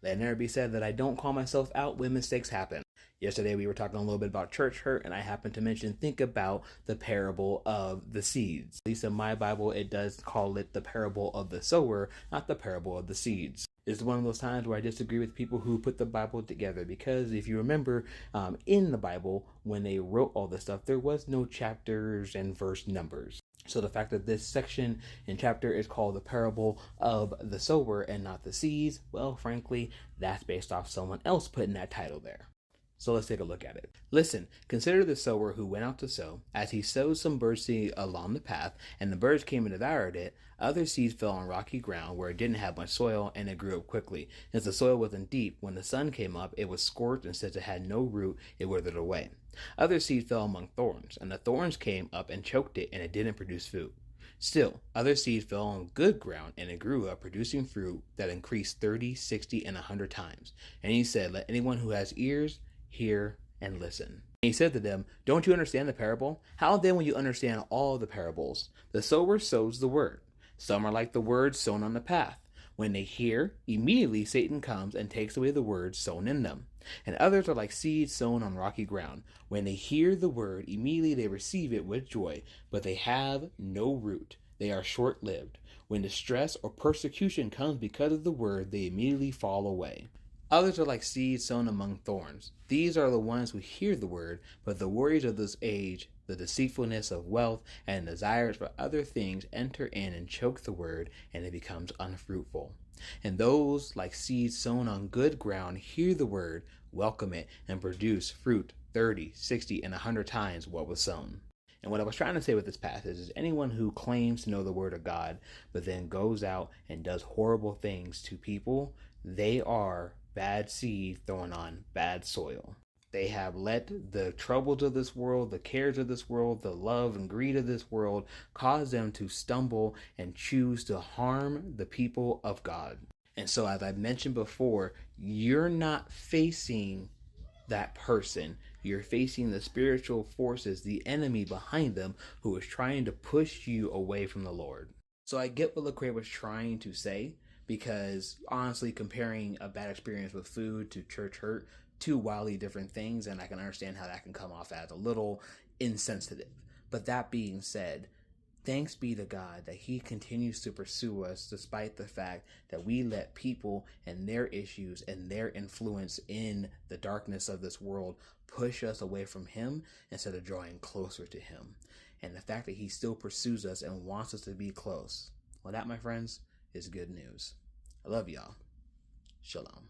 Let it never be said that I don't call myself out when mistakes happen. Yesterday we were talking a little bit about church hurt, and I happened to mention think about the parable of the seeds. At least in my Bible, it does call it the parable of the sower, not the parable of the seeds. It's one of those times where I disagree with people who put the Bible together, because if you remember, in the Bible, when they wrote all this stuff, there was no chapters and verse numbers. So the fact that this section and chapter is called the parable of the sower and not the seeds, well, frankly, that's based off someone else putting that title there. So let's take a look at it. Listen, consider the sower who went out to sow. As he sowed, some birds seed along the path, and the birds came and devoured it. Other seeds fell on rocky ground where it didn't have much soil, and it grew up quickly. Since the soil wasn't deep, when the sun came up, it was scorched, and since it had no root, it withered away. Other seed fell among thorns, and the thorns came up and choked it, and it didn't produce fruit. Still, other seed fell on good ground, and it grew up, producing fruit that increased 30, 60, and 100 times. And he said, let anyone who has ears hear and listen. And he said to them, don't you understand the parable? How then will you understand all the parables? The sower sows the word. Some are like the word sown on the path. When they hear, immediately Satan comes and takes away the word sown in them. And others are like seeds sown on rocky ground. When they hear the word, immediately they receive it with joy, but they have no root. They are short-lived. When distress or persecution comes because of the word, they immediately fall away. Others are like seeds sown among thorns. These are the ones who hear the word, but the worries of this age, the deceitfulness of wealth, and desires for other things enter in and choke the word, and it becomes unfruitful. And those, like seeds sown on good ground, hear the word, welcome it, and produce fruit 30, 60, and 100 times what was sown. And what I was trying to say with this passage is anyone who claims to know the word of God, but then goes out and does horrible things to people, they are bad seed thrown on bad soil. They have let the troubles of this world, the cares of this world, the love and greed of this world cause them to stumble and choose to harm the people of God. And so, as I mentioned before, you're not facing that person. You're facing the spiritual forces, the enemy behind them, who is trying to push you away from the Lord. So I get what Lecrae was trying to say, because honestly, comparing a bad experience with food to church hurt, two wildly different things, and I can understand how that can come off as a little insensitive. But that being said, thanks be to God that he continues to pursue us despite the fact that we let people and their issues and their influence in the darkness of this world push us away from him instead of drawing closer to him. And the fact that he still pursues us and wants us to be close, well, that, my friends, is good news. I love y'all. Shalom.